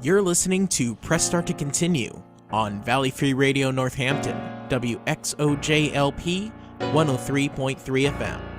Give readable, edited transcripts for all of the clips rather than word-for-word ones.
You're listening to Press Start to Continue on Valley Free Radio Northampton, WXOJLP 103.3 FM.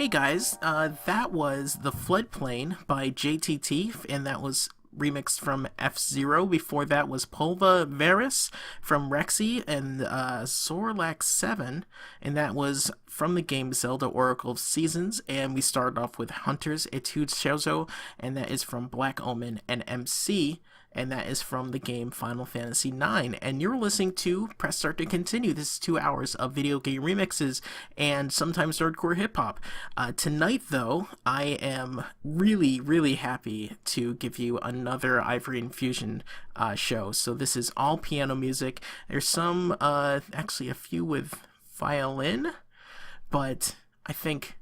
Hey guys, that was The Floodplain by JTT, and that was remixed from F-Zero. Before that was Polva Veris from Rexy and Sorlax 7, and that was from the game Zelda Oracle of Seasons. And we started off with Hunter's Etude Shoujo, and that is from Black Omen and MC, and that is from the game Final Fantasy IX. And you're listening to Press Start to Continue. This is 2 hours of video game remixes and sometimes hardcore hip-hop. Tonight, though, I am really, really happy to give you another Ivory Infusion show. So this is all piano music. There's some, actually a few with violin, but I think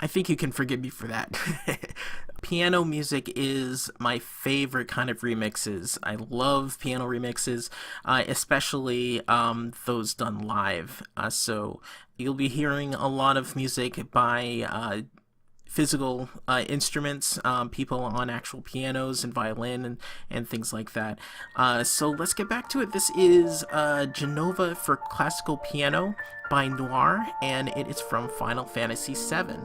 you can forgive me for that. Piano music is my favorite kind of remixes. I love piano remixes, especially those done live. So you'll be hearing a lot of music by physical instruments, people on actual pianos and violin and things like that. So let's get back to it. This is Genova for Classical Piano by Noir, and it is from Final Fantasy VII.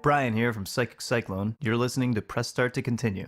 Brian here from Psychic Cyclone. You're listening to Press Start to Continue.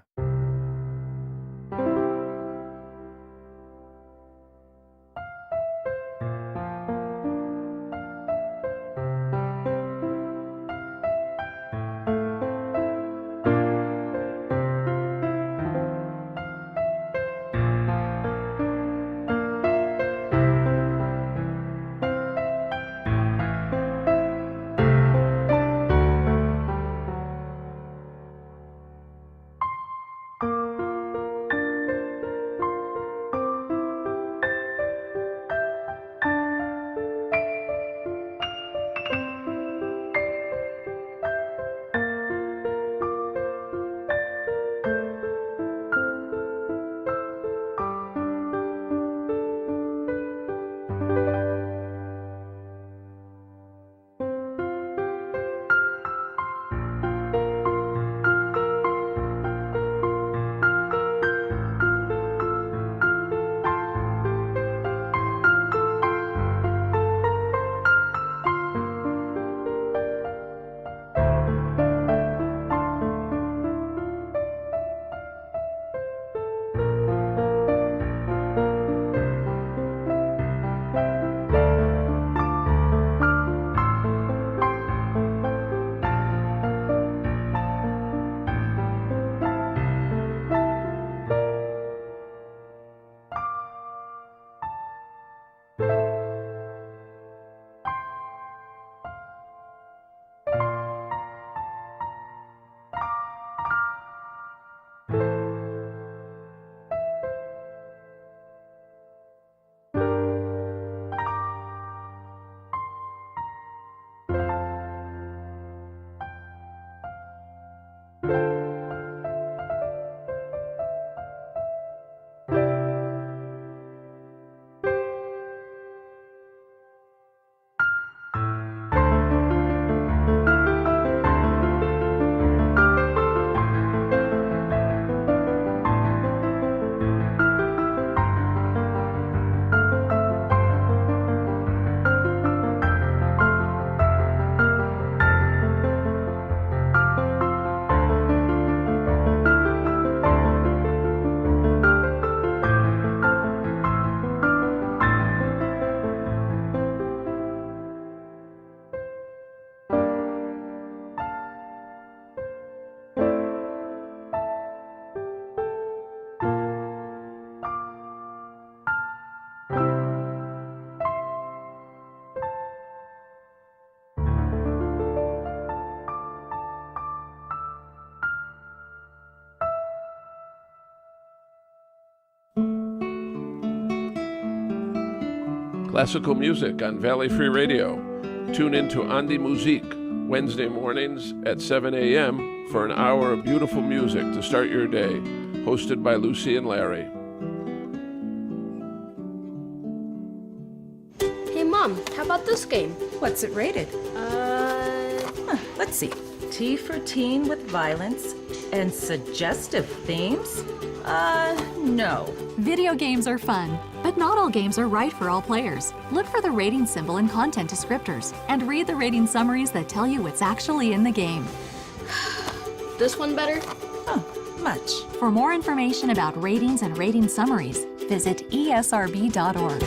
Classical music on Valley Free Radio. Tune in to Andi Musique Wednesday mornings at 7 a.m. for an hour of beautiful music to start your day. Hosted by Lucy and Larry. Hey Mom, how about this game? What's it rated? Let's see. T for teen with violence and suggestive themes? No. Video games are fun, but not all games are right for all players. Look for the rating symbol in content descriptors and read the rating summaries that tell you what's actually in the game. This one better? Oh, much. For more information about ratings and rating summaries, visit esrb.org.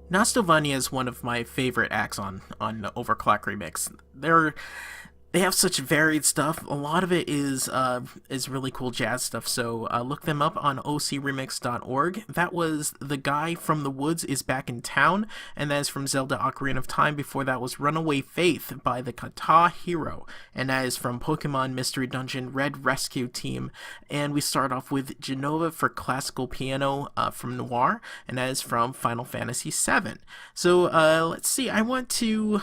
Nastovania is one of my favorite acts on Overclock Remix. They have such varied stuff. A lot of it is really cool jazz stuff. So look them up on ocremix.org. That was The Guy from the Woods is Back in Town, and that is from Zelda Ocarina of Time. Before that was Runaway Faith by the Kata Hero, and that is from Pokemon Mystery Dungeon Red Rescue Team. And we start off with Genova for classical piano from Noir, and that is from Final Fantasy VII. So let's see. I want to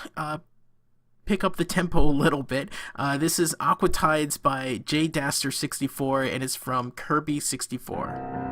pick up the tempo a little bit. This is Aqua Tides by J Daster 64, and it's from Kirby 64.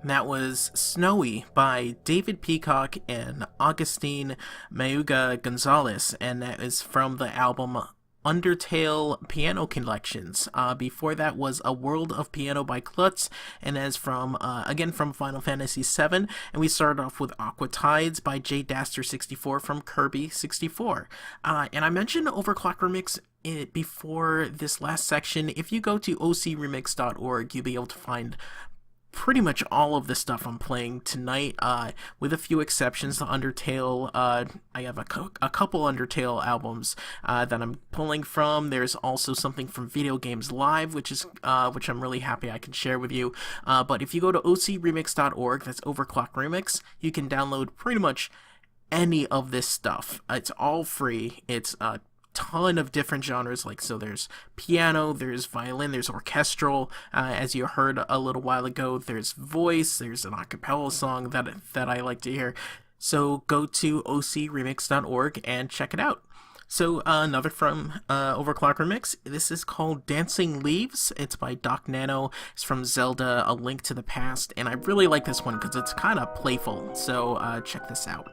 That was Snowy by David Peacock and Augustine Mayuga Gonzalez, and that is from the album Undertale Piano Collections. Before that was A World of Piano by Klutz, and as from again from Final Fantasy VII. And we started off with Aqua Tides by J Daster 64 from Kirby 64. And I mentioned Overclock Remix before this last section. If you go to ocremix.org, you'll be able to find pretty much all of the stuff I'm playing tonight, with a few exceptions. The Undertale, I have a couple Undertale albums that I'm pulling from. There's also something from Video Games Live, which I'm really happy I can share with you. But if you go to ocremix.org, that's Overclock Remix, you can download pretty much any of this stuff. It's all free. It's ton of different genres, so there's piano, there's violin, there's orchestral, as you heard a little while ago, there's voice, there's an a cappella song that I like to hear. So go to ocremix.org and check it out. So another from Overclock Remix, this is called Dancing Leaves. It's by Doc Nano. It's from Zelda A Link to the Past, and I really like this one because it's kind of playful, so check this out.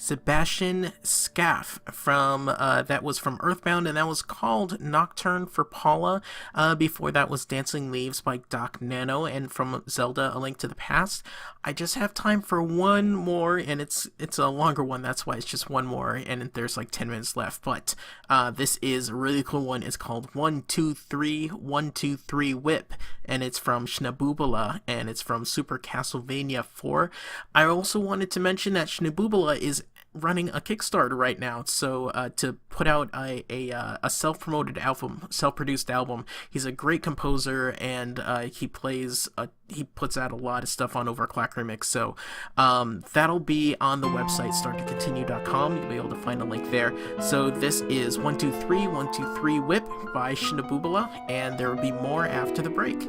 Sebastian Scaff from that was from Earthbound, and that was called Nocturne for Paula. Before that was Dancing Leaves by Doc Nano, and from Zelda: A Link to the Past. I just have time for one more, and it's a longer one. That's why it's just one more, and there's like 10 minutes left. But this is a really cool one. It's called 1 2 3 1 2 3 Whip, and it's from Shnabubala, and it's from Super Castlevania 4. I also wanted to mention that Shnabubala is running a Kickstarter right now, so to put out a self-promoted album, self-produced album. He's a great composer, and he puts out a lot of stuff on Overclock Remix, so that'll be on the website starttocontinue.com. You'll be able to find a link there. So this is 1 2 3 1 2 3 Whip by Shnabubala, and there will be more after the break.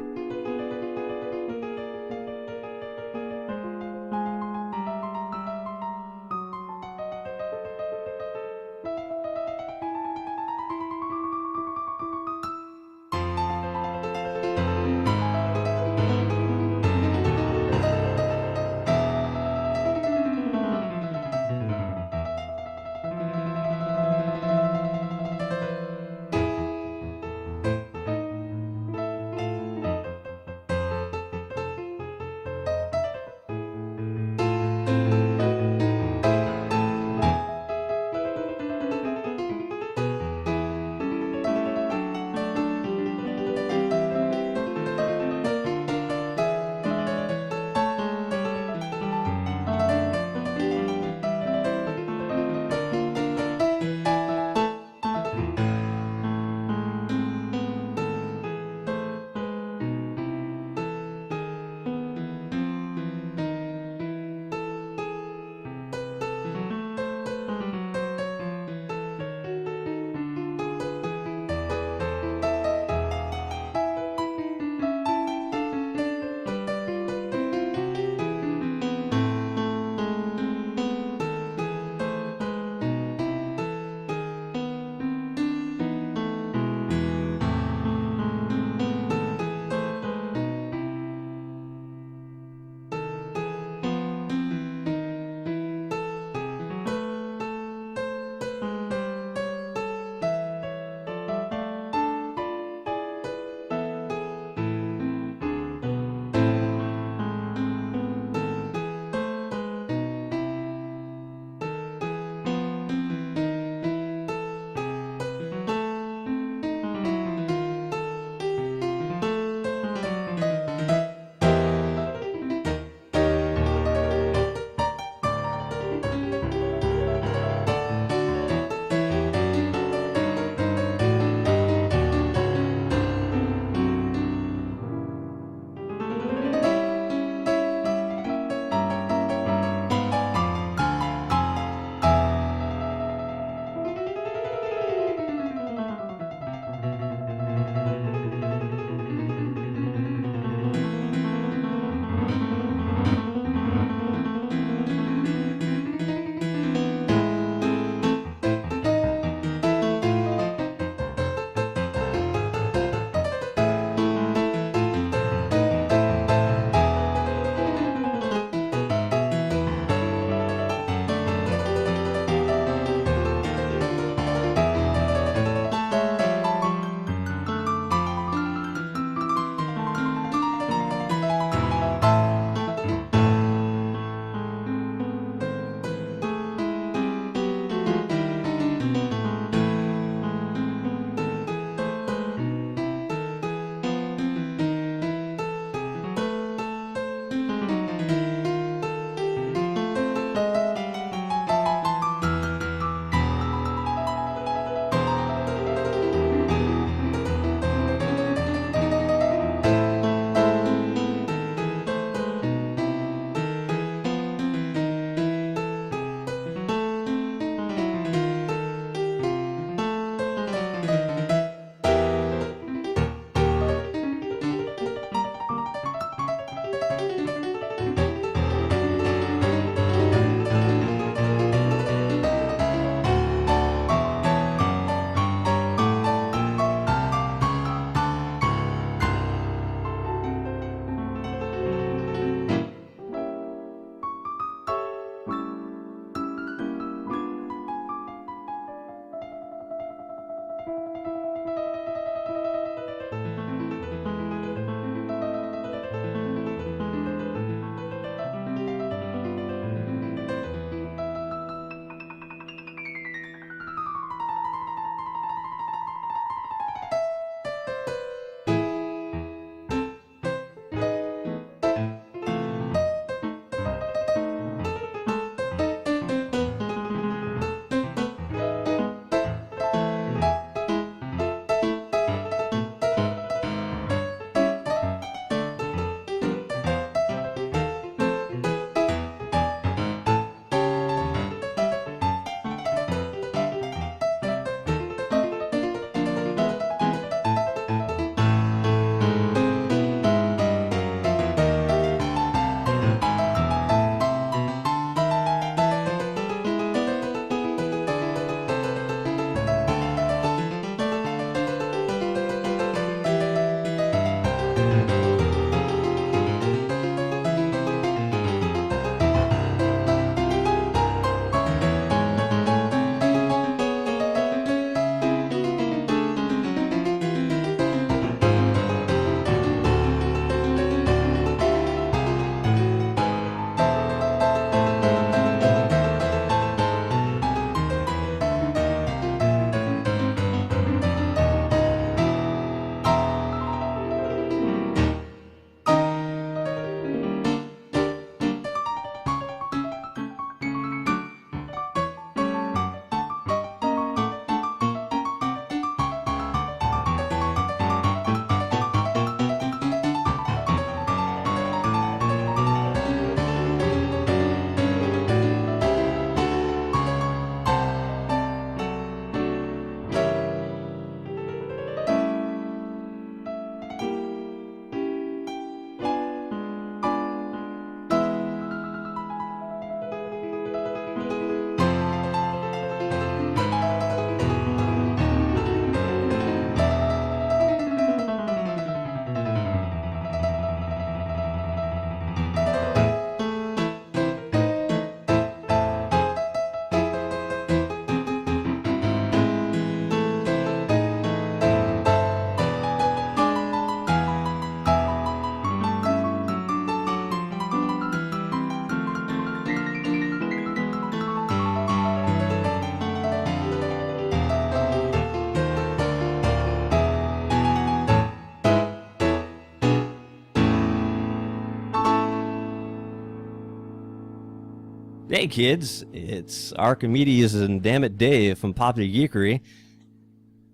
Hey kids, it's Archimedes and Dammit Dave from Popular Geekery.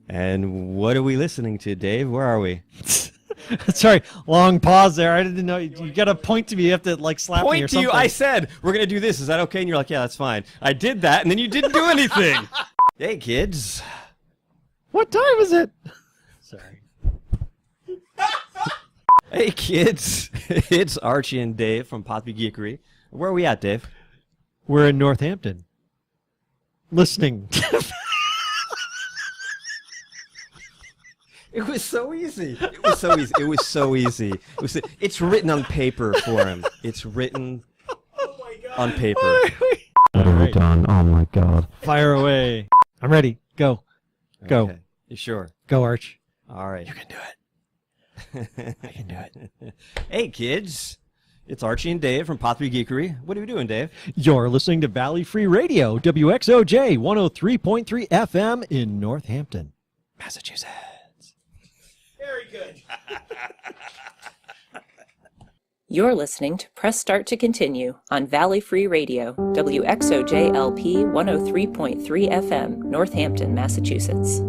And what are we listening to, Dave? Where are we? Sorry, long pause there. I didn't know. You got to point to me. You have to like slap me or Point to something. you. I said, we're going to do this. Is that okay? And you're like, yeah, that's fine. I did that, and then you didn't do anything. Hey kids. What time is it? Sorry. Hey kids, it's Archie and Dave from Popular Geekery. Where are we at, Dave? We're in Northampton. Listening. It was so easy. It was so easy. It was so easy. It's written on paper for him. It's written on paper. What have we done? Oh my God. Fire away. I'm ready. Go. Go. Okay. You sure? Go, Arch. All right. You can do it. I can do it. Hey, kids. It's Archie and Dave from Popular Geekery. What are we doing, Dave? You're listening to Valley Free Radio, WXOJ 103.3 FM in Northampton, Massachusetts. Very good. You're listening to Press Start to Continue on Valley Free Radio, WXOJLP 103.3 FM, Northampton, Massachusetts.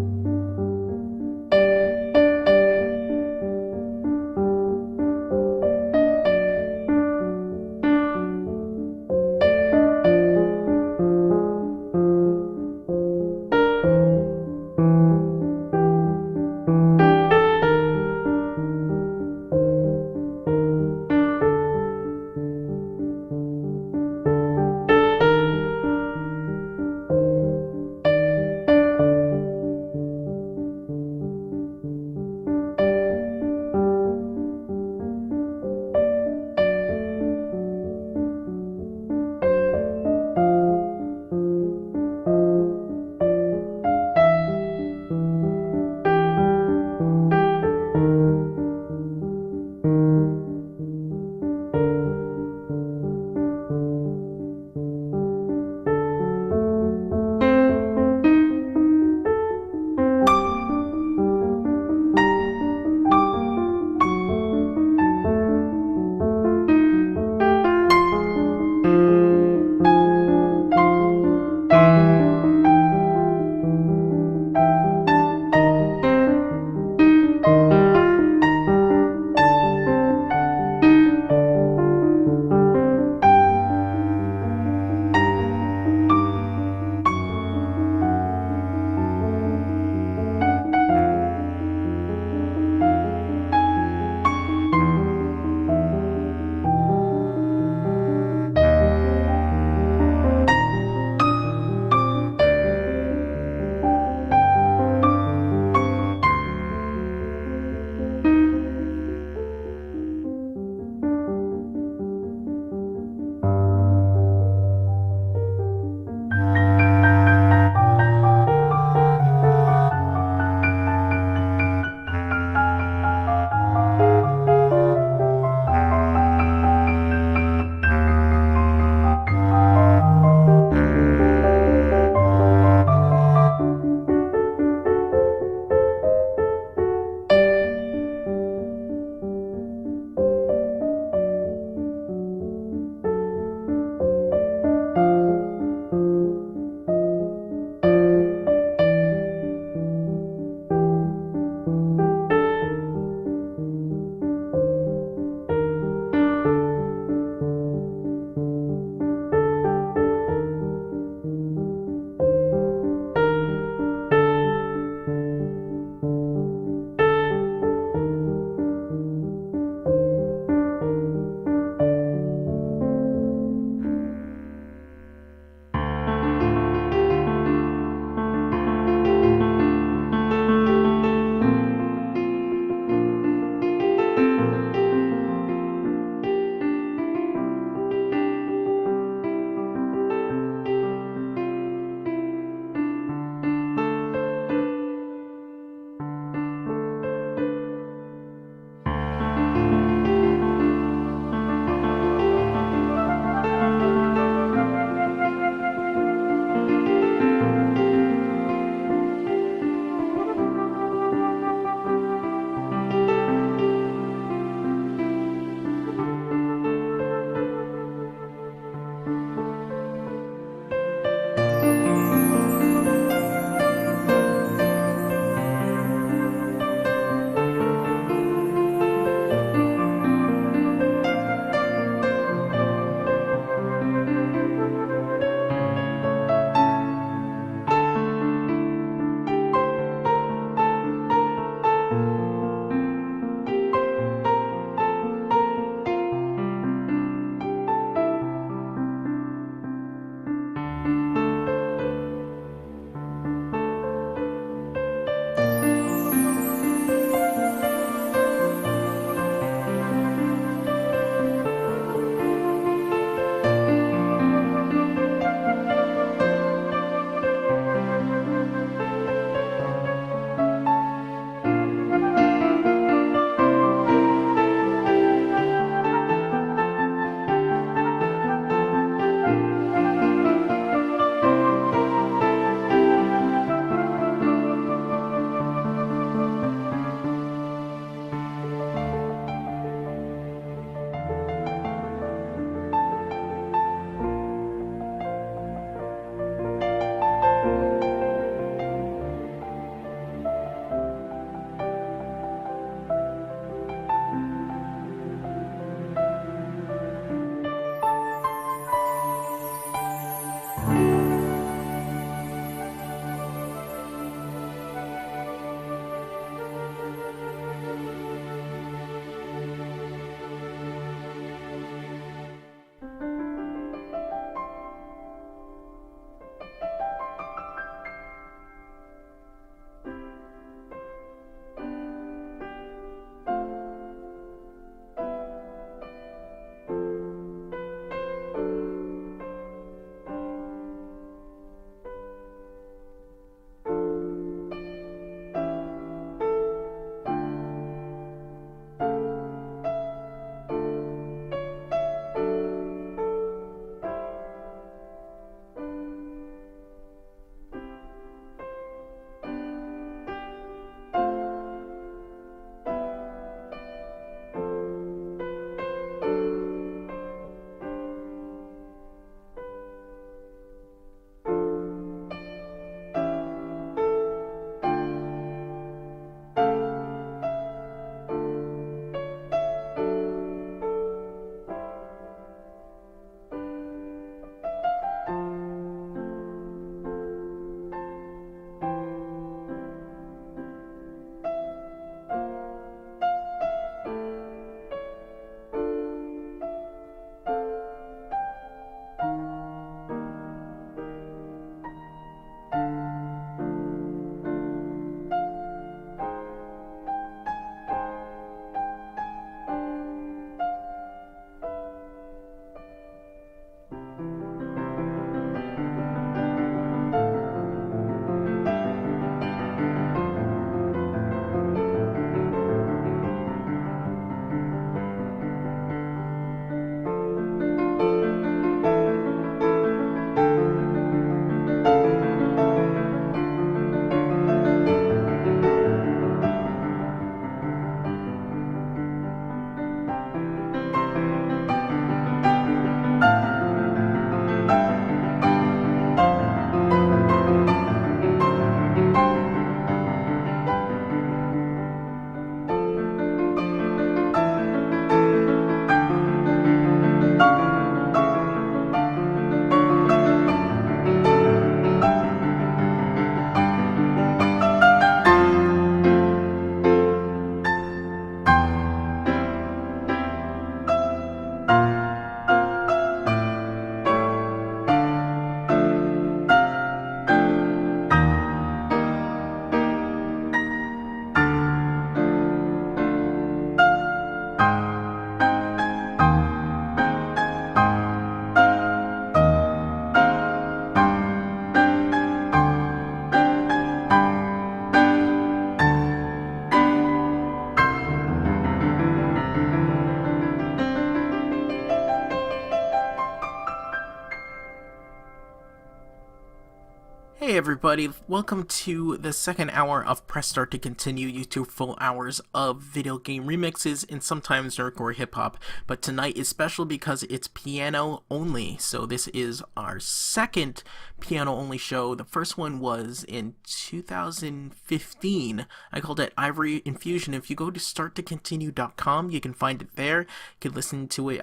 everybody, welcome to the second hour of Press Start to Continue, you 2 full hours of video game remixes and sometimes nerdcore hip-hop, but tonight is special because it's piano only, so this is our second piano only show. The first one was in 2015. I called it Ivory, Infusion. If you go to starttocontinue.com, you can find it there. You can listen to it.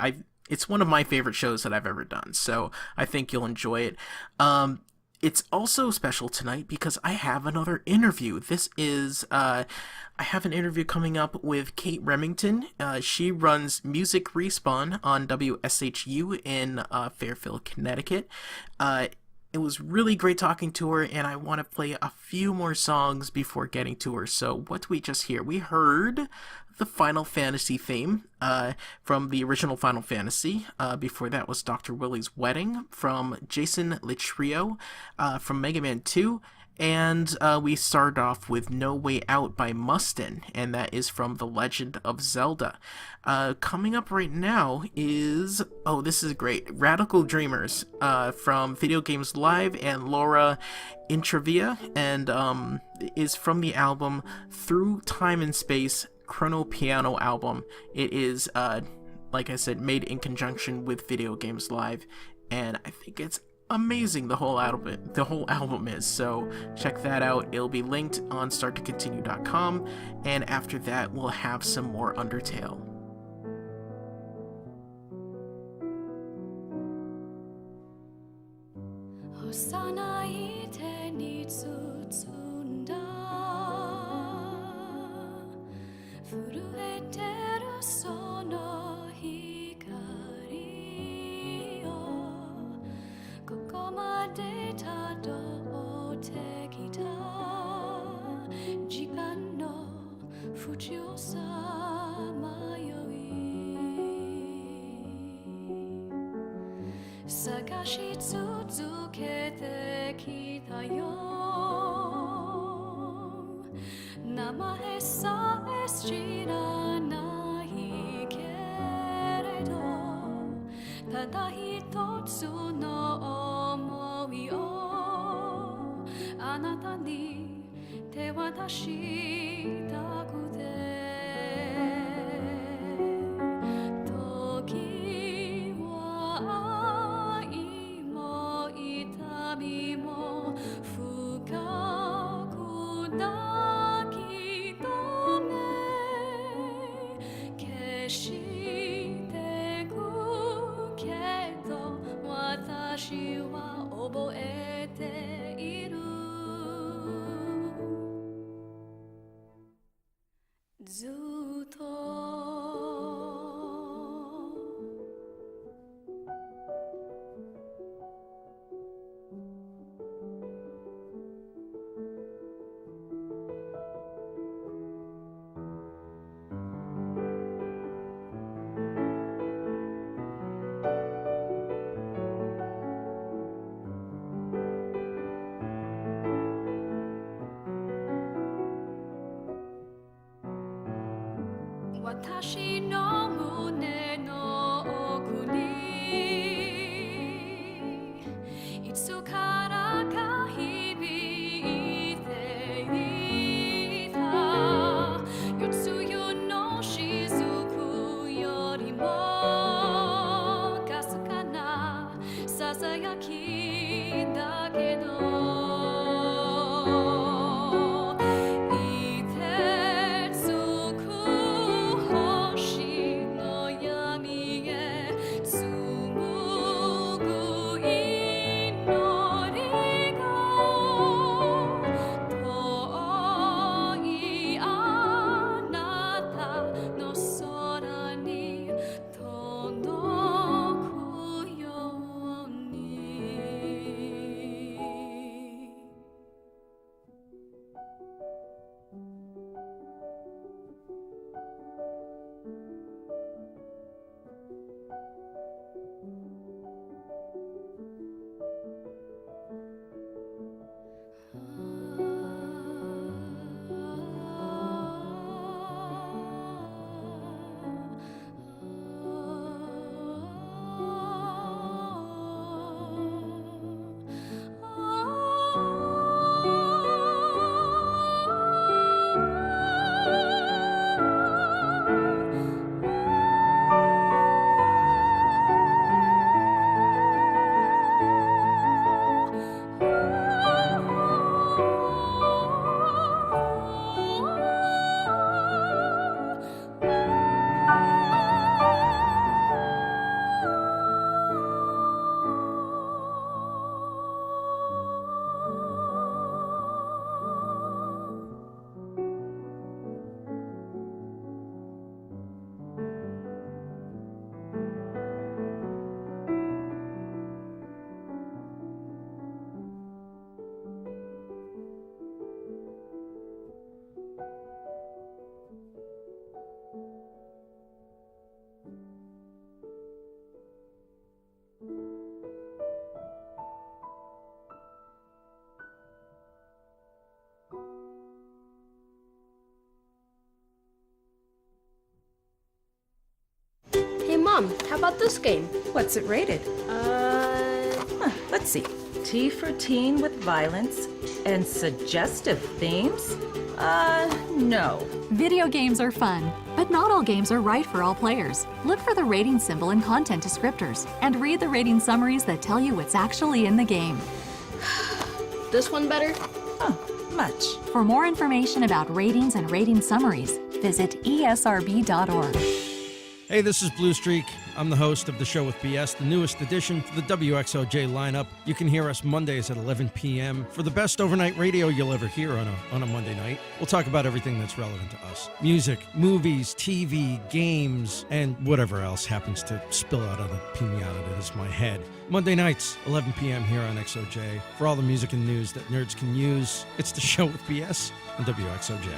It's one of my favorite shows that I've ever done, so I think you'll enjoy it. It's also special tonight because I have another interview. I have an interview coming up with Kate Remington. She runs Music Respawn on WSHU in Fairfield, Connecticut. It was really great talking to her, and I want to play a few more songs before getting to her. So what did we just hear? We heard the Final Fantasy theme from the original Final Fantasy. Before that was Dr. Willie's Wedding from Jason Litrio from Mega Man 2. And we started off with No Way Out by Mustin, and that is from The Legend of Zelda. Coming up right now is, oh, this is great, Radical Dreamers from Video Games Live and Laura Intravia, and is from the album Through Time and Space Chrono Piano album. It is, like I said, made in conjunction with Video Games Live, and I think it's amazing the whole album is, so check that out. It'll be linked on starttocontinue.com, and after that we'll have some more Undertale. Mom, how about this game? What's it rated? Let's see. T for teen with violence and suggestive themes? No. Video games are fun, but not all games are right for all players. Look for the rating symbol in content descriptors and read the rating summaries that tell you what's actually in the game. This one better? Much. For more information about ratings and rating summaries, visit esrb.org. Hey, this is Blue Streak. I'm the host of The Show with BS, the newest addition to the WXOJ lineup. You can hear us Mondays at 11 p.m. for the best overnight radio you'll ever hear on a Monday night. We'll talk about everything that's relevant to us. Music, movies, TV, games, and whatever else happens to spill out of the pinata that is my head. Monday nights, 11 p.m. here on XOJ. For all the music and news that nerds can use, it's The Show with BS on WXOJ.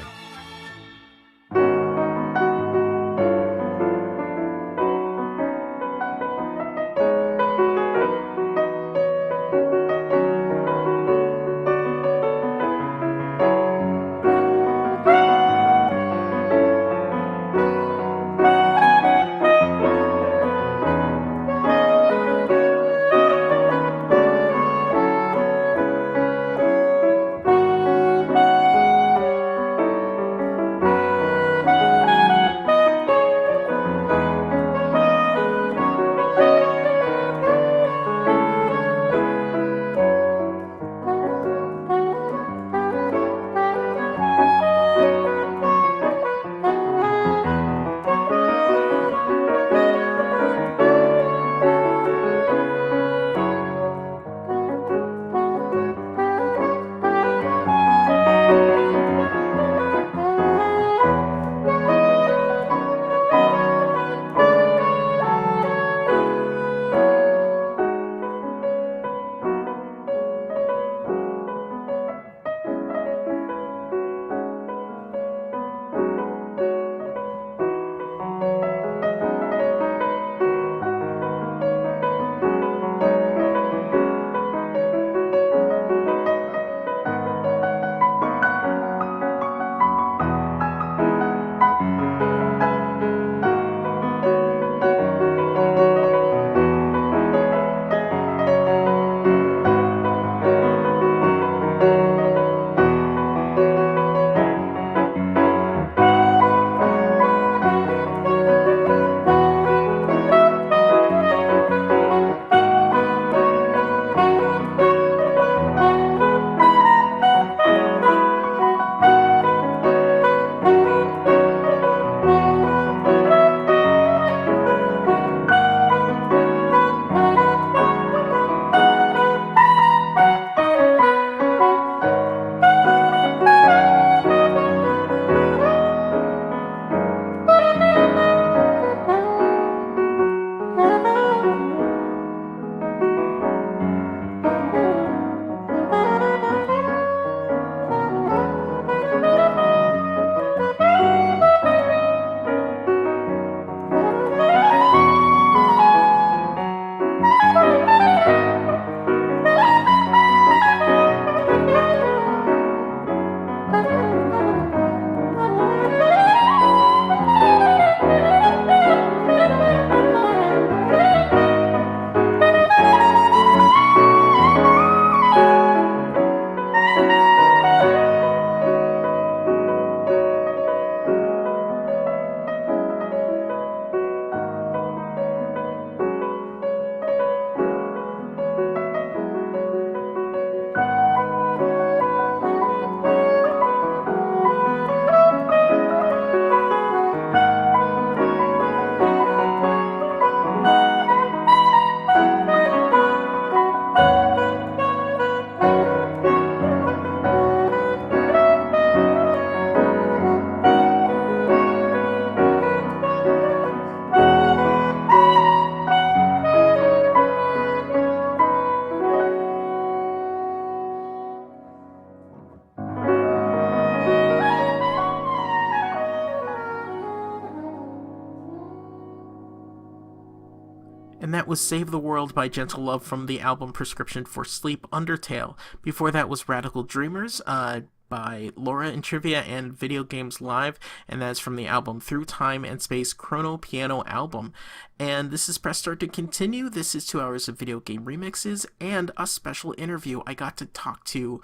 and that was Save the World by Gentle Love from the album Prescription for Sleep, Undertale. Before that was Radical Dreamers by by Laura in Trivia and Video Games Live, and that's from the album Through Time and Space Chrono Piano Album. And this is Press Start to Continue. This is 2 hours of video game remixes and a special interview. I got to talk to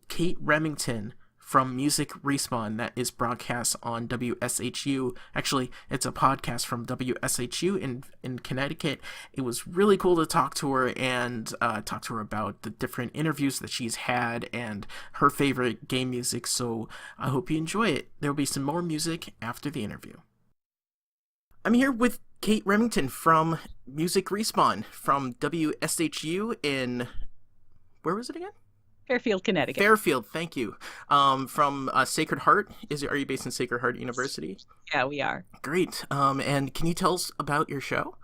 Kate Remington from Music Respawn that is broadcast on WSHU. Actually, it's a podcast from WSHU in Connecticut. It was really cool to talk to her and talk to her about the different interviews that she's had and her favorite game music, so I hope you enjoy it. There'll be some more music after the interview. I'm here with Kate Remington from Music Respawn from WSHU in... where was it again? Fairfield, Connecticut. Fairfield, thank you. From Sacred Heart. Are you based in Sacred Heart University? Yeah, we are. Great. And can you tell us about your show?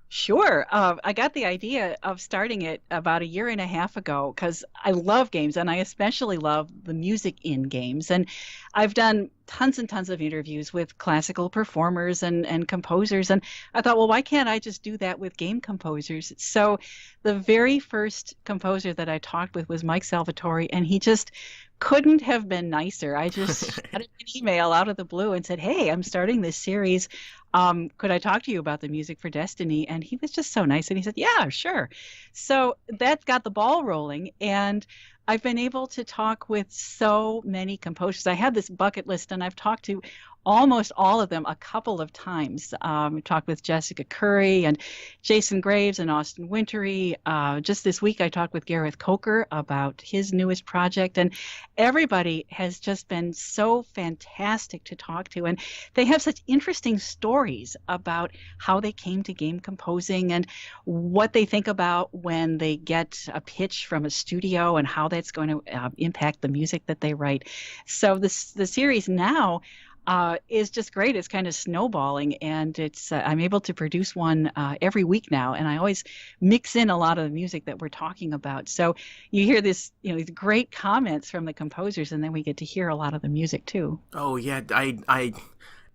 Sure. I got the idea of starting it about 1.5 years ago because I love games, and I especially love the music in games. And I've done tons and tons of interviews with classical performers and composers. And I thought, well, why can't I just do that with game composers? So the very first composer that I talked with was Mike Salvatore, and he just couldn't have been nicer. I just got an email out of the blue and said, hey, I'm starting this series. Could I talk to you about the music for Destiny? And he was just so nice. And he said, yeah, sure. So that got the ball rolling. And I've been able to talk with so many composers. I had this bucket list, and I've talked to almost all of them a couple of times. Talked with Jessica Curry and Jason Graves and Austin Wintory. Just this week I talked with Gareth Coker about his newest project, and everybody has just been so fantastic to talk to, and they have such interesting stories about how they came to game composing and what they think about when they get a pitch from a studio and how that's going to impact the music that they write. So the series now is just great. It's kind of snowballing, and it's I'm able to produce one every week now, and I always mix in a lot of the music that we're talking about. So you hear this, these great comments from the composers, and then we get to hear a lot of the music too. Oh yeah, I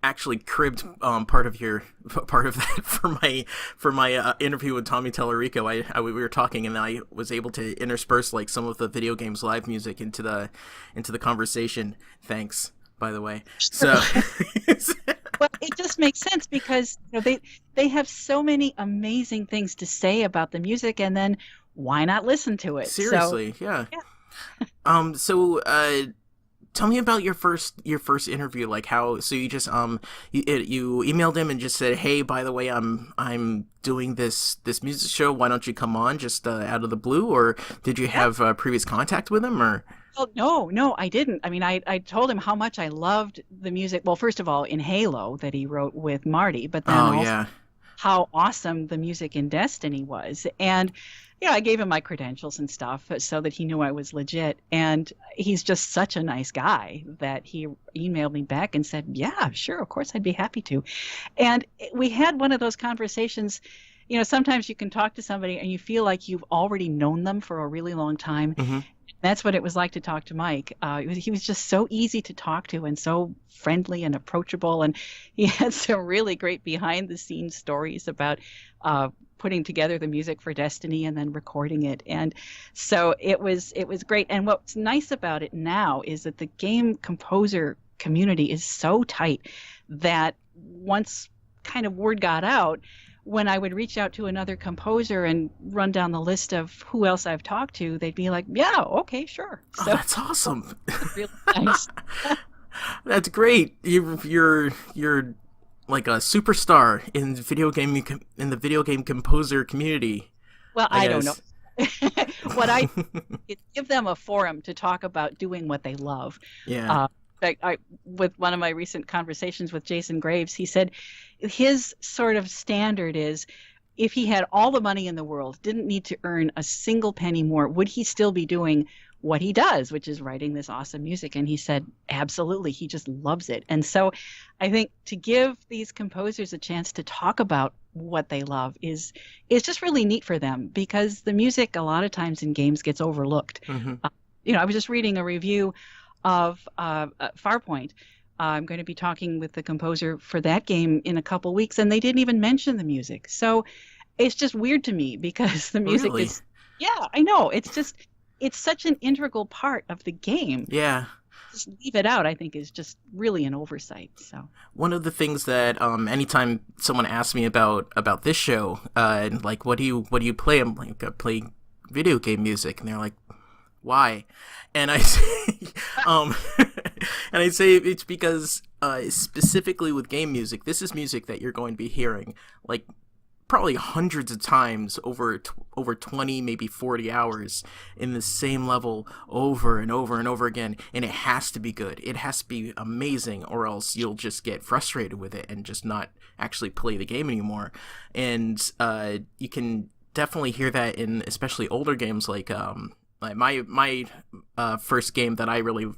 actually cribbed part of that for my interview with Tommy Tellerico. We were talking, and I was able to intersperse like some of the Video Games Live music into the conversation. Thanks, by the way. So well, it just makes sense because they have so many amazing things to say about the music, and then why not listen to it? Seriously, yeah. So tell me about your first interview. Like how? So you just you emailed him and just said, hey, by the way, I'm doing this music show. Why don't you come on? Just out of the blue, or did you have previous contact with him, or? Well, no, I didn't. I mean, I told him how much I loved the music. Well, first of all, in Halo that he wrote with Marty, but then also how awesome the music in Destiny was. And I gave him my credentials and stuff so that he knew I was legit. And he's just such a nice guy that he emailed me back and said, yeah, sure, of course, I'd be happy to. And we had one of those conversations. Sometimes you can talk to somebody and you feel like you've already known them for a really long time. Mm-hmm. That's what it was like to talk to Mike. He was just so easy to talk to and so friendly and approachable. And he had some really great behind-the-scenes stories about putting together the music for Destiny and then recording it. And so it was great. And what's nice about it now is that the game composer community is so tight that once kind of word got out, when I would reach out to another composer and run down the list of who else I've talked to, they'd be like, yeah, okay, sure. So, that's awesome. Really nice. That's great. You're like a superstar in the video game composer community. Well, I don't know. What I give them a forum to talk about doing what they love. Yeah. With one of my recent conversations with Jason Graves, he said his sort of standard is if he had all the money in the world, didn't need to earn a single penny more, would he still be doing what he does, which is writing this awesome music? And he said, absolutely. He just loves it. And so I think to give these composers a chance to talk about what they love is just really neat for them, because the music a lot of times in games gets overlooked. Mm-hmm. I was just reading a review of Farpoint. I'm going to be talking with the composer for that game in a couple weeks, and they didn't even mention the music. So it's just weird to me because the music is, yeah, I know. It's just, it's such an integral part of the game. Yeah. Just leave it out, I think, is just really an oversight. So one of the things that anytime someone asks me about this show, like what do you play? I'm like, I play video game music, and they're like, why? And I say, and I say it's because specifically with game music, this is music that you're going to be hearing like probably hundreds of times over 20, maybe 40 hours in the same level over and over and over again, and it has to be good. It has to be amazing, or else you'll just get frustrated with it and just not actually play the game anymore. And you can definitely hear that in especially older games, like my first game that I really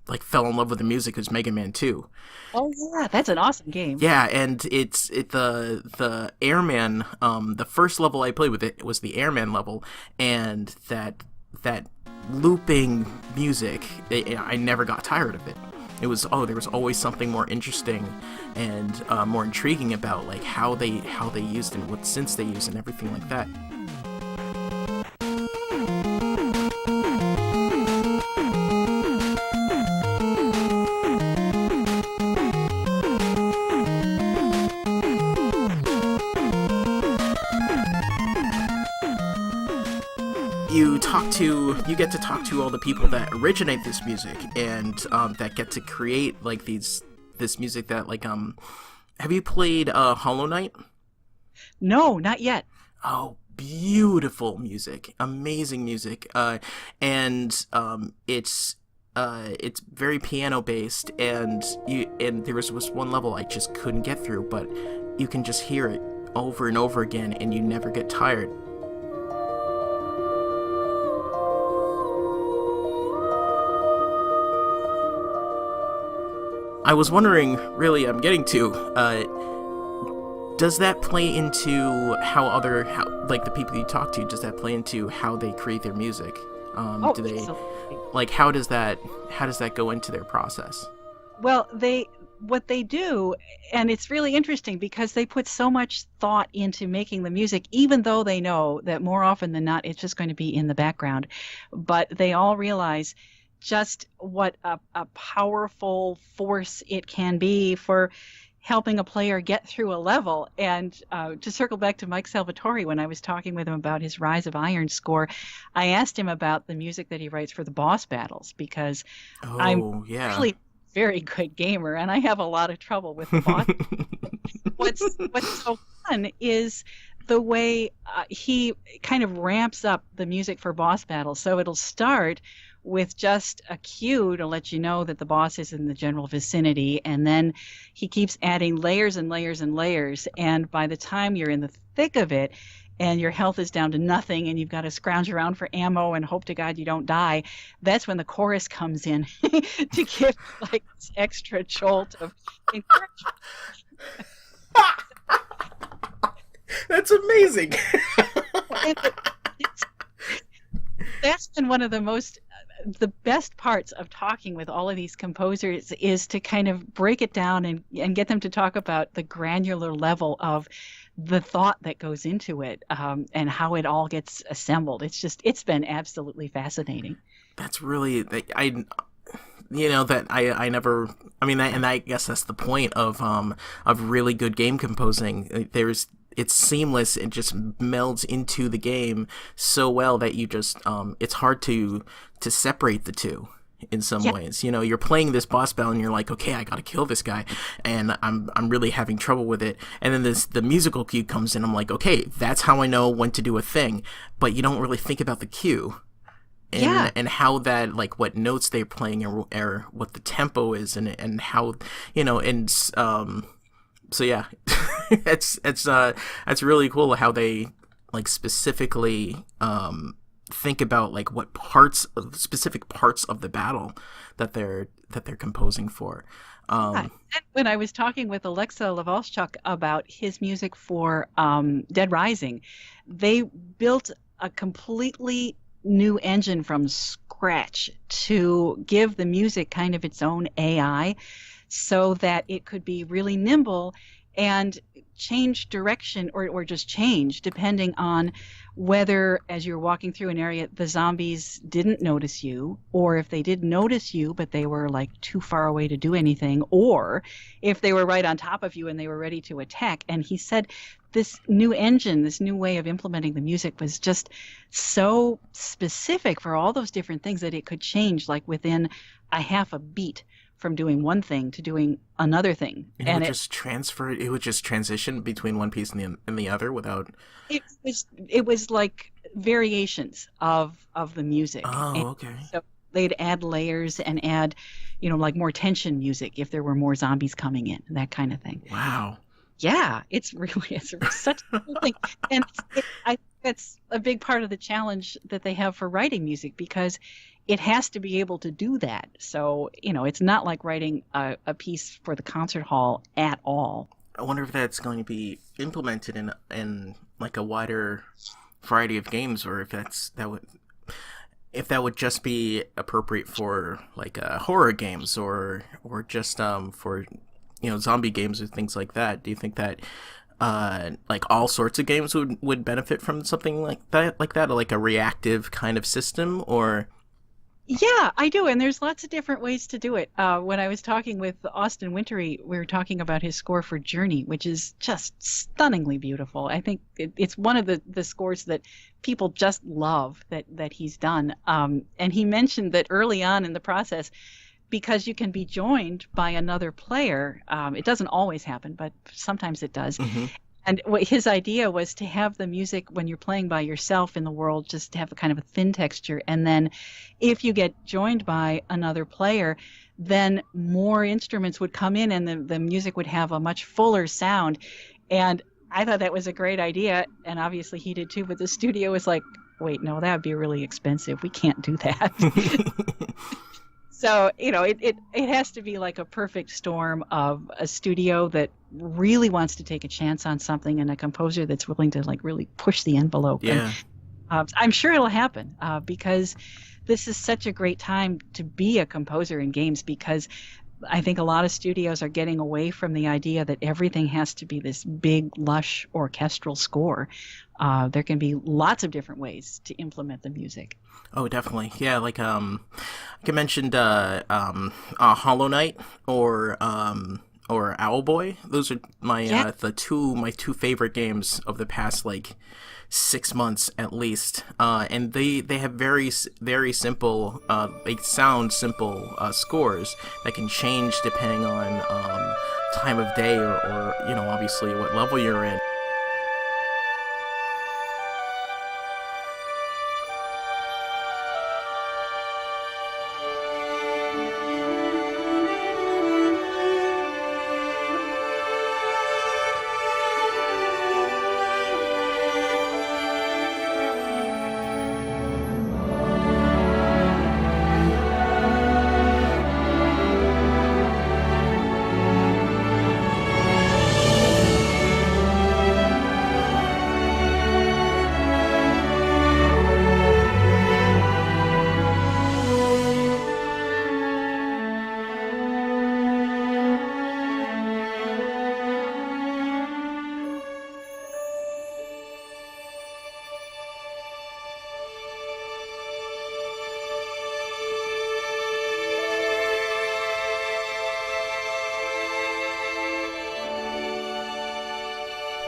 like fell in love with the music was Mega Man 2. Oh yeah, that's an awesome game. Yeah, and the Airman, the first level I played with it was the Airman level, and that looping music, I never got tired of it. It was there was always something more interesting and more intriguing about like how they used and what synths they used and everything like that. You get to talk to all the people that originate this music and that get to create like this music that like have you played Hollow Knight? No, not yet. Oh, beautiful music, amazing music, and it's very piano based, and there was one level I just couldn't get through, but you can just hear it over and over again, and you never get tired. I was wondering, really, I'm getting to, does that play into how like the people you talk to, does that play into how they create their music? Do they, like, how does that go into their process? Well, what they do, and it's really interesting because they put so much thought into making the music, even though they know that more often than not, it's just going to be in the background. But they all realize just what a powerful force it can be for helping a player get through a level. And to circle back to Mike Salvatore, when I was talking with him about his Rise of Iron score, I asked him about the music that he writes for the boss battles, because I'm really a very good gamer and I have a lot of trouble with the boss. What's so fun is the way he kind of ramps up the music for boss battles. So it'll start with just a cue to let you know that the boss is in the general vicinity, and then he keeps adding layers and layers and layers, and by the time you're in the thick of it and your health is down to nothing and you've got to scrounge around for ammo and hope to God you don't die, that's when the chorus comes in to give like this extra jolt of encouragement. That's amazing. That's been one of the best parts of talking with all of these composers, is to kind of break it down and get them to talk about the granular level of the thought that goes into it, and how it all gets assembled. It's been absolutely fascinating. That's really, I guess that's the point of really good game composing. It's seamless. It just melds into the game so well that you just it's hard to separate the two in some ways. You know, you're playing this boss battle and you're like, okay, I gotta kill this guy, and I'm really having trouble with it. And then the musical cue comes in. I'm like, okay, that's how I know when to do a thing. But you don't really think about the cue. And how that, like, what notes they're playing or what the tempo is, and how, you know, and so yeah, it's really cool how they like specifically think about like what specific parts of the battle that they're composing for. And when I was talking with Alexa Lavalchuk about his music for Dead Rising, they built a completely new engine from scratch to give the music kind of its own AI, so that it could be really nimble and change direction or just change depending on whether, as you're walking through an area, the zombies didn't notice you, or if they did notice you but they were like too far away to do anything, or if they were right on top of you and they were ready to attack. And he said this new engine, this new way of implementing the music was just so specific for all those different things that it could change like within a half a beat from doing one thing to doing another thing. And it would just transfer. It would just transition between one piece and the other without. It was like variations of the music. Oh, okay. So they'd add layers and add, like more tension music if there were more zombies coming in, that kind of thing. Wow. Yeah, it's such a cool thing, and I think that's a big part of the challenge that they have for writing music, because it has to be able to do that. So, it's not like writing a piece for the concert hall at all. I wonder if that's going to be implemented in like a wider variety of games, or if that would just be appropriate for like horror games or just for zombie games or things like that. Do you think that like all sorts of games would benefit from something like that, or like a reactive kind of system? Or yeah, I do, and there's lots of different ways to do it. When I was talking with Austin Wintory, we were talking about his score for Journey, which is just stunningly beautiful. I think it's one of the scores that people just love that he's done. And he mentioned that early on in the process, because you can be joined by another player, it doesn't always happen, but sometimes it does. Mm-hmm. And his idea was to have the music when you're playing by yourself in the world just have a kind of a thin texture. And then if you get joined by another player, then more instruments would come in and the music would have a much fuller sound. And I thought that was a great idea. And obviously he did too. But the studio was like, wait, no, that would be really expensive. We can't do that. So, it has to be like a perfect storm of a studio that really wants to take a chance on something and a composer that's willing to like really push the envelope. Yeah. And, I'm sure it'll happen because this is such a great time to be a composer in games, because I think a lot of studios are getting away from the idea that everything has to be this big, lush orchestral score. There can be lots of different ways to implement the music. Oh, definitely. Yeah, like I mentioned Hollow Knight or Owlboy. Those are my my two favorite games of the past like 6 months at least. And they have very very simple they sound simple scores that can change depending on time of day or obviously what level you're in.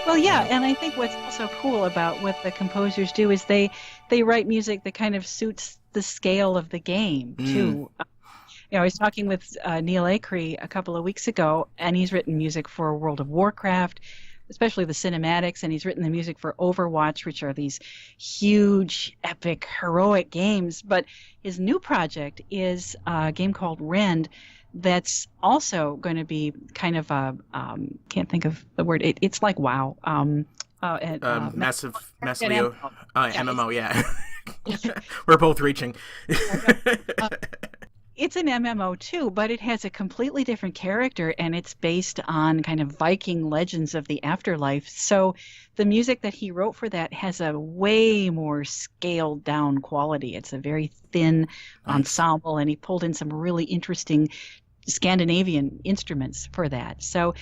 Well, yeah, and I think what's also cool about what the composers do is they write music that kind of suits the scale of the game, too. I was talking with Neil Acree a couple of weeks ago, and he's written music for World of Warcraft, especially the cinematics, and he's written the music for Overwatch, which are these huge, epic, heroic games. But his new project is a game called Rend, that's also going to be kind of a can't think of the word. It's like WoW. Massively MMO. Yeah. We're both reaching. It's an MMO too, but it has a completely different character, and it's based on kind of Viking legends of the afterlife. So the music that he wrote for that has a way more scaled down quality. It's a very thin ensemble, and he pulled in some really interesting Scandinavian instruments for that. So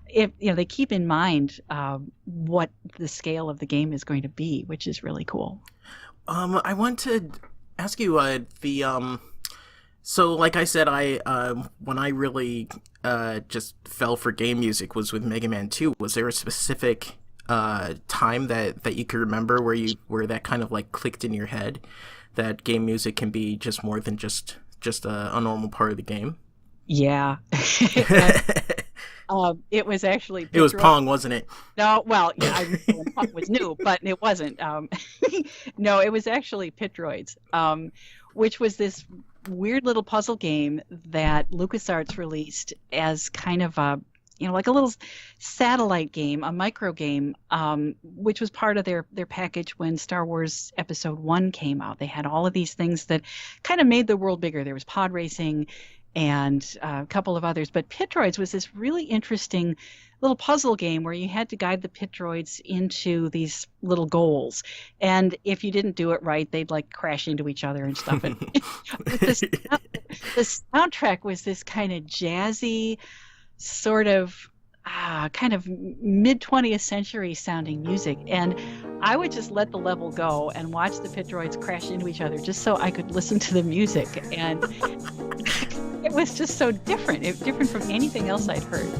if they keep in mind what the scale of the game is going to be, which is really cool. I want to ask you so like I said, when I really just fell for game music was with Mega Man 2. Was there a specific time that you could remember where that kind of like clicked in your head that game music can be just more than just a normal part of the game? Yeah. It was actually It was Pong, wasn't it? No, well, yeah, I remember when Pong was new, but it wasn't. No, it was actually Pit Droids, which was this weird little puzzle game that LucasArts released as kind of a, like a little satellite game, a micro game, which was part of their package when Star Wars Episode 1 came out. They had all of these things that kind of made the world bigger. There was pod racing and a couple of others. But Pit Droids was this really interesting little puzzle game where you had to guide the Pit Droids into these little goals. And if you didn't do it right, they'd like crash into each other and stuff. And the soundtrack was this kind of jazzy, sort of kind of mid-20th century sounding music, and I would just let the level go and watch the Pit Droids crash into each other just so I could listen to the music, and it was just so different. Different from anything else I'd heard.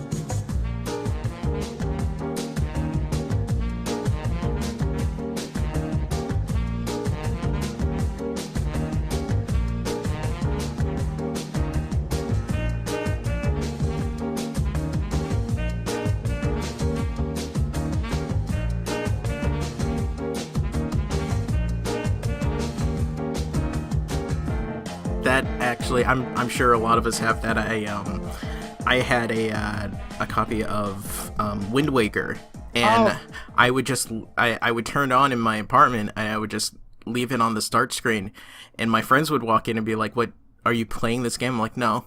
That actually, I'm sure a lot of us have that. I had a copy of Wind Waker, and I would just I would turn it on in my apartment, and I would just leave it on the start screen, and my friends would walk in and be like, "What, are you playing this game?" I'm like, "No."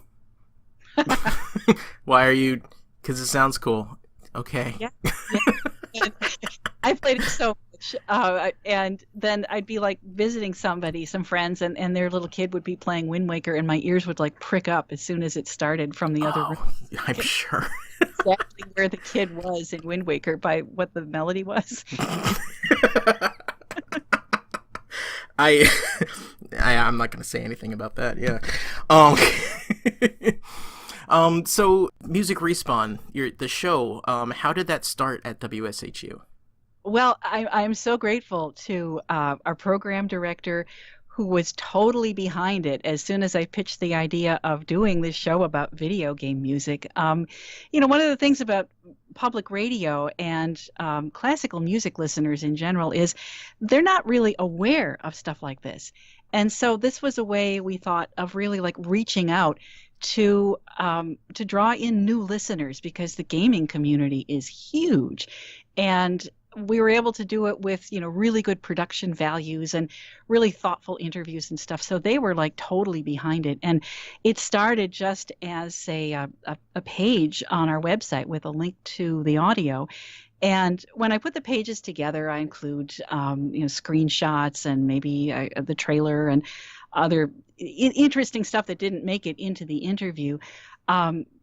Why are you? Because it sounds cool. Okay. Yeah. I played it so much, and then I'd be like visiting some friends, and their little kid would be playing Wind Waker, and my ears would like prick up as soon as it started from the other room. I'm sure. Exactly where the kid was in Wind Waker by what the melody was. I'm not going to say anything about that. Yeah. So Music Respawn, the show, how did that start at WSHU? Well, I'm so grateful to our program director, who was totally behind it as soon as I pitched the idea of doing this show about video game music. One of the things about public radio and classical music listeners in general is they're not really aware of stuff like this. And so this was a way, we thought, of really like reaching out to draw in new listeners, because the gaming community is huge. And we were able to do it with, really good production values and really thoughtful interviews and stuff. So they were like totally behind it. And it started just as a page on our website with a link to the audio. And when I put the pages together, I include, screenshots and maybe the trailer and other interesting stuff that didn't make it into the interview.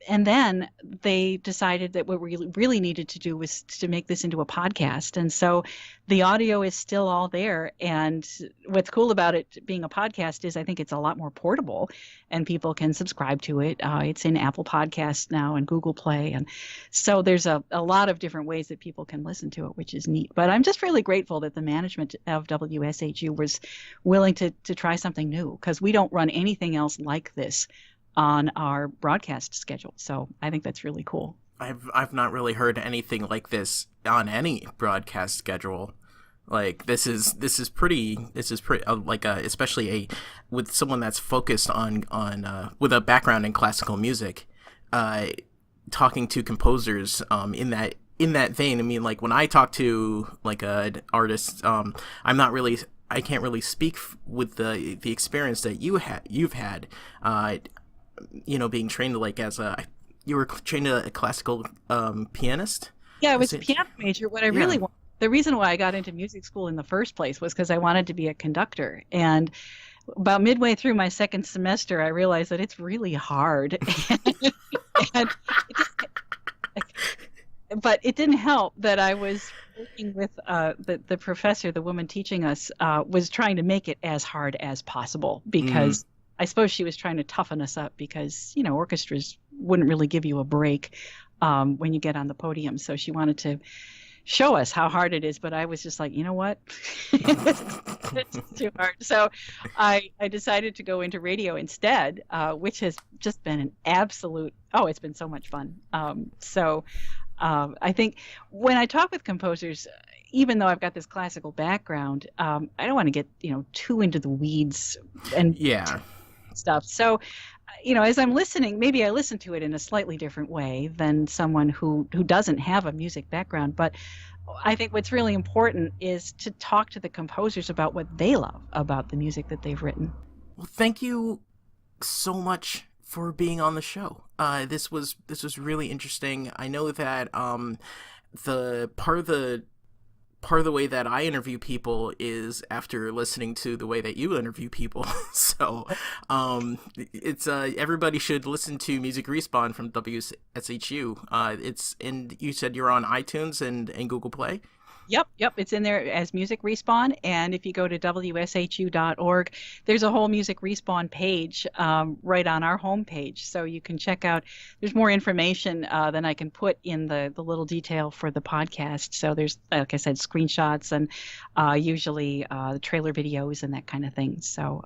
And then they decided that what we really needed to do was to make this into a podcast. And so the audio is still all there. And what's cool about it being a podcast is I think it's a lot more portable and people can subscribe to it. It's in Apple Podcasts now and Google Play. And so there's a lot of different ways that people can listen to it, which is neat. But I'm just really grateful that the management of WSHU was willing to try something new, because we don't run anything else like this on our broadcast schedule. So I think that's really cool. I've not really heard anything like this on any broadcast schedule. Like this is pretty especially with someone that's focused on with a background in classical music, talking to composers in that vein. I mean, like when I talk to like an artist, I can't really speak with the experience that you've had. Being trained you were trained as a classical pianist? Yeah, I was a piano major. What I really wanted, the reason why I got into music school in the first place was because I wanted to be a conductor. And about midway through my second semester, I realized that it's really hard. And but it didn't help that I was working with the professor, the woman teaching us, was trying to make it as hard as possible because I suppose she was trying to toughen us up because, orchestras wouldn't really give you a break when you get on the podium. So she wanted to show us how hard it is. But I was just like, you know what? It's too hard. So I decided to go into radio instead, which has just been an absolute, it's been so much fun. I think when I talk with composers, even though I've got this classical background, I don't want to get, too into the weeds and stuff. So, as I'm listening, maybe I listen to it in a slightly different way than someone who doesn't have a music background. But I think what's really important is to talk to the composers about what they love about the music that they've written. Well, thank you so much for being on the show. This was really interesting. I know that the part of the way that I interview people is after listening to the way that you interview people. So it's everybody should listen to Music Respawn from WSHU. You said you're on iTunes and Google Play. Yep. It's in there as Music Respawn. And if you go to WSHU.org, there's a whole Music Respawn page right on our homepage. So you can check out, there's more information than I can put in the little detail for the podcast. So there's, like I said, screenshots and usually trailer videos and that kind of thing. So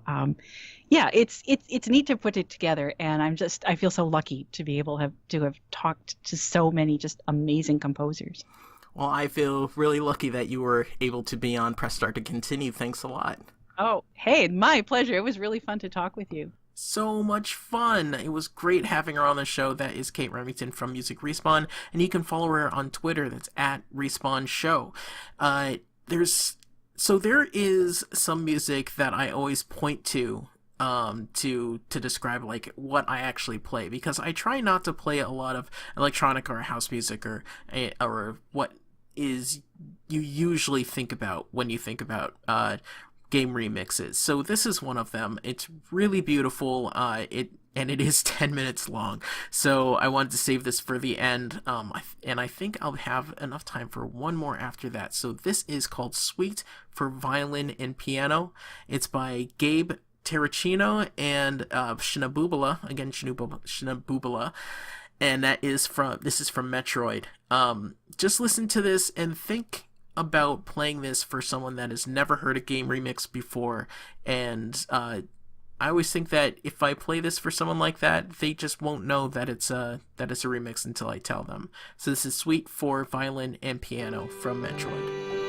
it's neat to put it together. And I feel so lucky to be able to have talked to so many just amazing composers. Well, I feel really lucky that you were able to be on Press Start to Continue. Thanks a lot. Oh, hey, my pleasure. It was really fun to talk with you. So much fun. It was great having her on the show. That is Kate Remington from Music Respawn, and you can follow her on Twitter. That's @RespawnShow. There is some music that I always point to describe like what I actually play, because I try not to play a lot of electronic or house music or what is you usually think about when you think about game remixes. So this is one of them. It's really beautiful. It is 10 minutes long. So I wanted to save this for the end. And I think I'll have enough time for one more after that. So this is called Suite for Violin and Piano. It's by Gabe Terracino and Shnabubala, again Shnabubala, and this is from Metroid. Just listen to this and think about playing this for someone that has never heard a game remix before. And I always think that if I play this for someone like that, they just won't know that it's a remix until I tell them. So this is Suite for Violin and Piano from Metroid.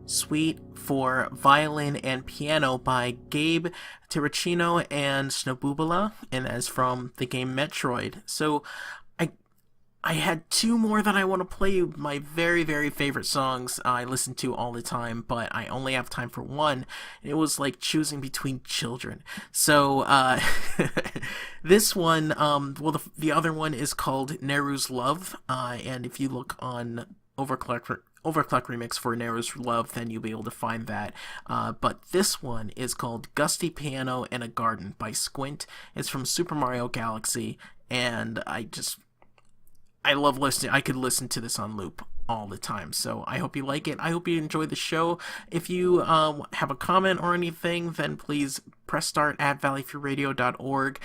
Suite for violin and piano by Gabe Tirachino and Shnabubala, and as from the game Metroid. So I had two more that I want to play, my very, very favorite songs I listen to all the time, but I only have time for one. It was like choosing between children. So, this one, the other one is called Neru's Love, and if you look on Overclock Remix for Neru's Love, then you'll be able to find that. But this one is called Gusty Piano in a Garden by Squint. It's from Super Mario Galaxy, and I love listening. I could listen to this on loop all the time. So I hope you like it. I hope you enjoy the show. If you have a comment or anything, then please press start at valleyfreeradio.org.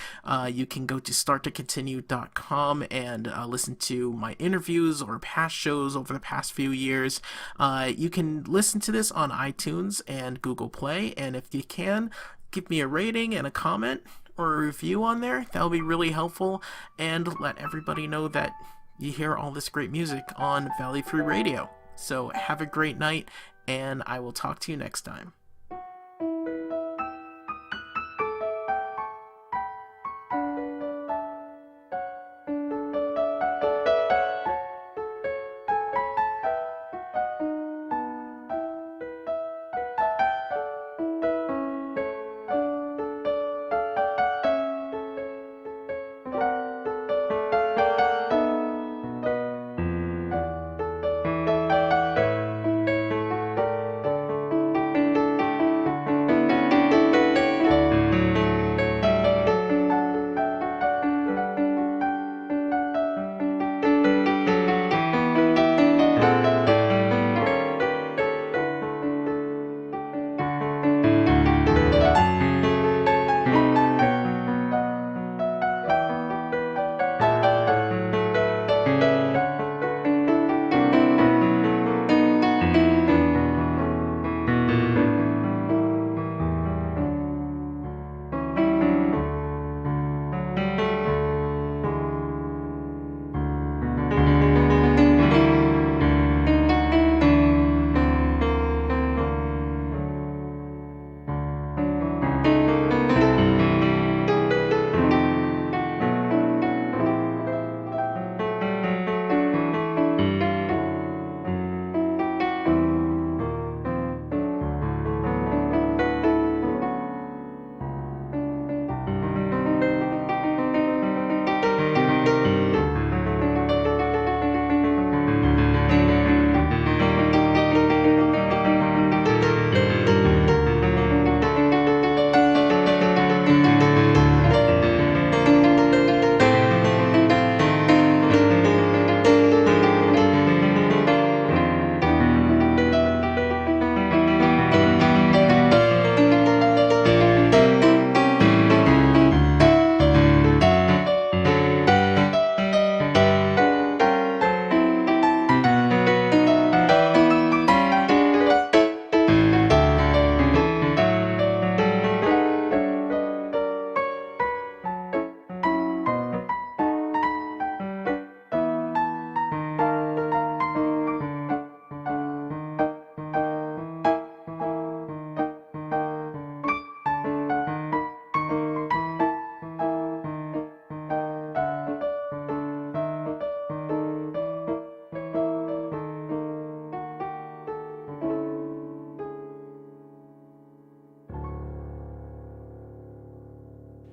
You can go to starttocontinue.com and listen to my interviews or past shows over the past few years. You can listen to this on iTunes and Google Play. And if you can, give me a rating and a comment or a review on there. That'll be really helpful. And let everybody know that you hear all this great music on Valley Free Radio. So have a great night, and I will talk to you next time.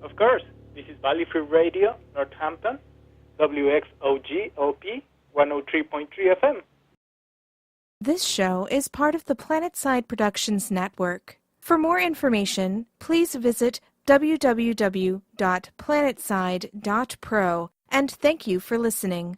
Of course, this is Valley Free Radio, Northampton, WXOG LP 103.3 FM. This show is part of the Planetside Productions Network. For more information, please visit www.planetside.pro, and thank you for listening.